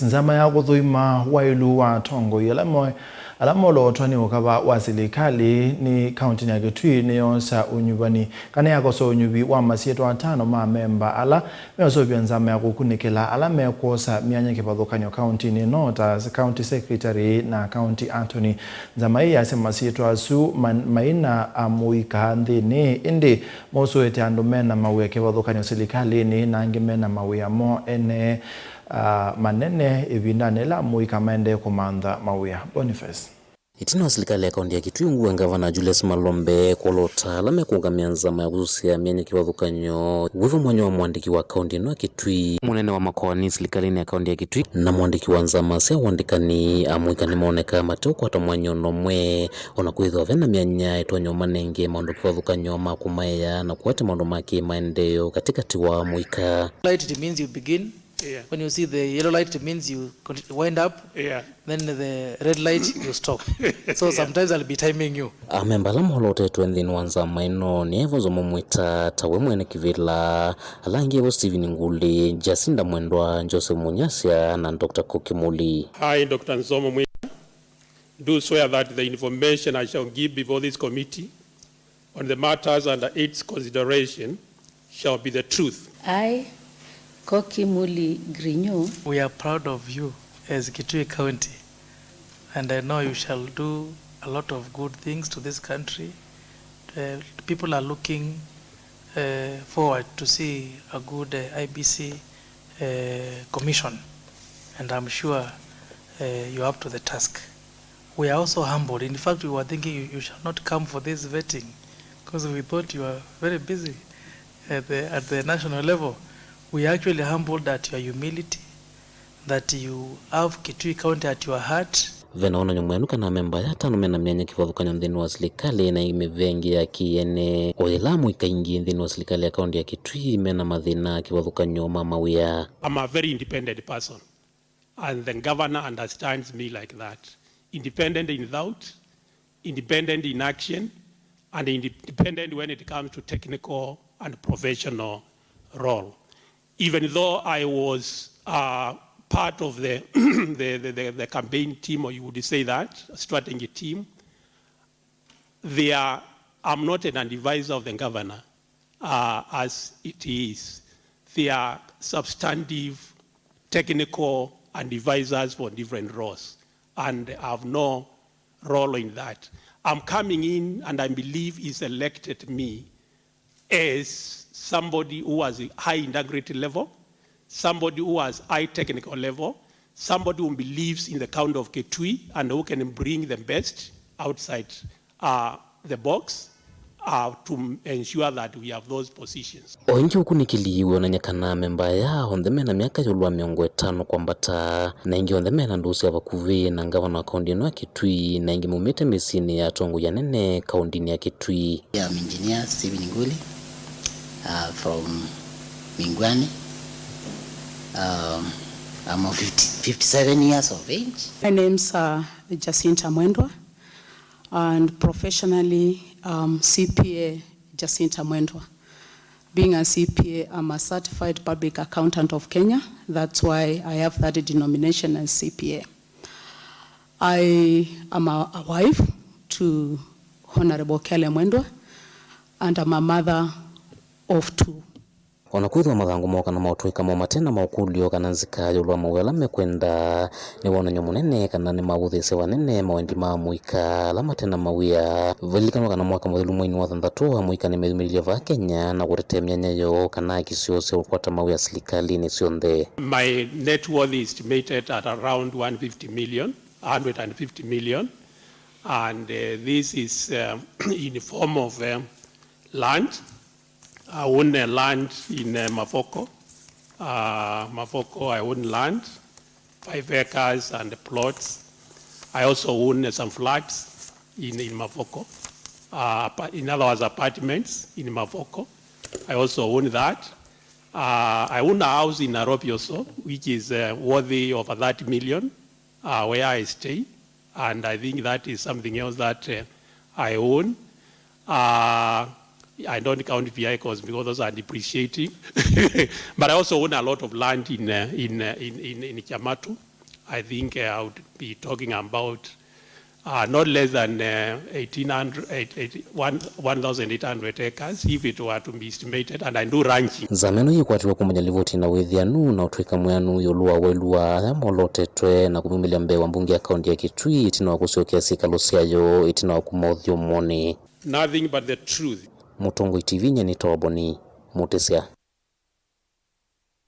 Nzama ya kuthuima wailu wa tongo alamolo otwani ukaba wa serikali ni kaunti ya Kitui niyonsa unyubani kana yakoso unyubi wa masieto atano ma memba ala meosobya nzama ya kukunikela ala mekosa myanya kipathukanyo kaunti ni nota county secretary na county attorney nzama ya sema masieto asu maina amuika nthini indi mosuete andu mena mawe kipathukanyo serikali ni nangi mena mawe amo ene manene ibindane la muika maende kumandha mawia Boniface. Itino serikali ya kaunti ya Kitui nguwa ngavana Julius Malombe kolota lame kuungamia nzama ya kususia mienye kipathukanyo wivu mwenye wa mwandiki wa kaunti no Kitui munene wa makoani serikalini ya kaunti ya Kitui na mwandiki wa nzama sia wandikani amuika ni maoneka matoko hata mwanyo nomwe onakuithwa vena mianya itonyo manenge maundu kipathukanyo makumaya na kuwate maundu maki maendeleo katikati wa muika. It means you begin. Yeah. When you see the yellow light, it means you wind up. Yeah. Then the red light, you stop. So sometimes I'll be timing you. Amembala mholote tuendhini wanzama ino ni evo zomo mwita tawe mwene kivila alangi evo Steven Nguli, Jacinda Mwendwa, Joseph Munyasya na Dr. Kokimuli. I, Dr. Nzomo Mwita, do swear that the information I shall give before this committee on the matters under its consideration shall be the truth. I, Kokimuli Grinyo. We are proud of you as Kitui County, and I know you shall do a lot of good things to this country. People are looking forward to see a good IBC commission, and I'm sure you're up to the task. We are also humbled. In fact, we were thinking you shall not come for this vetting because we thought you were very busy at the national level. We are actually humbled at your humility, that you have Kitui County at your heart. Vena ona nyumwenuka na memba ya tano mena mianya kipathukanyo nthini wa serikali na imevengi ya kiene oilamu ikaingi nthini wa serikali ya kaunti ya Kitui mena mathina kipathukanyo mamawia. I'm a very independent person and the governor understands me like that. Independent in thought, independent in action, and independent when it comes to technical and professional role. Even though I was part of the, the campaign team, or you would say that, strategy team, I'm not an advisor of the governor as it is. They are substantive, technical advisors for different roles, and I have no role in that. I'm coming in and I believe he's elected me as somebody who has a high integrity level, somebody who has high technical level, somebody who believes in the county of Kitui and who can bring the best outside the box to ensure that we have those positions. Oingi ukunikiliwe na nyakana memba ya ondemena miaka yulwa miongo 5 kwambata na ingi ondemena ndusi ya vakuvi na ngavana wa kaunti ya Kitui na ingi mumete misini ya tongu ya nene kaunti ya Kitui. I'm engineer Steven Nguli. From Mingwani. I'm 57 years of age. My name's Jacinda Mwendwa, and professionally CPA Jacinda Mwendwa. Being a CPA, I'm a certified public accountant of Kenya. That's why I have that denomination as CPA. I am a wife to Honorable Kele Mwendwa, and I'm a mother of 2. Onakuithwa mathangu moka na mautuika matena maukulio kana nzika yulwa mawela mekwenda ni wonanyo munene kana ni maguthise wanene mawendi ma muika la matena mawia valikano kana mwaka muthilu mwini wa 6 muika ni methumiriria va Kenya na gurete myanya yo kana kisiose ukwata mawia serikali ni cionthe. My net worth is estimated at around 150 million, and this is in the form of land. I own a land in Mafoko. I own land, 5 acres and plots. I also own some flats in Mafoko. In other words, apartments in Mafoko. I also own that. I own a house in Nairobi also, which is worthy of 30 million, where I stay. And I think that is something else that I own. I don't count vehicles because those are depreciating. But I also own a lot of land in Kiamatu. I think I would be talking about not less than 1,800 acres if it were to be estimated, and I do ranching. Zameno yikwatiwa kumanya livoti na withianu na utwika mwanu yolua welua molotetwe na kuvumilia mbewa mbunge ya kaunti ya Kitui itina wa kusiokea sikalo siayo itina wa kumothio mwoni. Nothing but the truth. Mutongo TV Nyanita Waboni, Mutesia.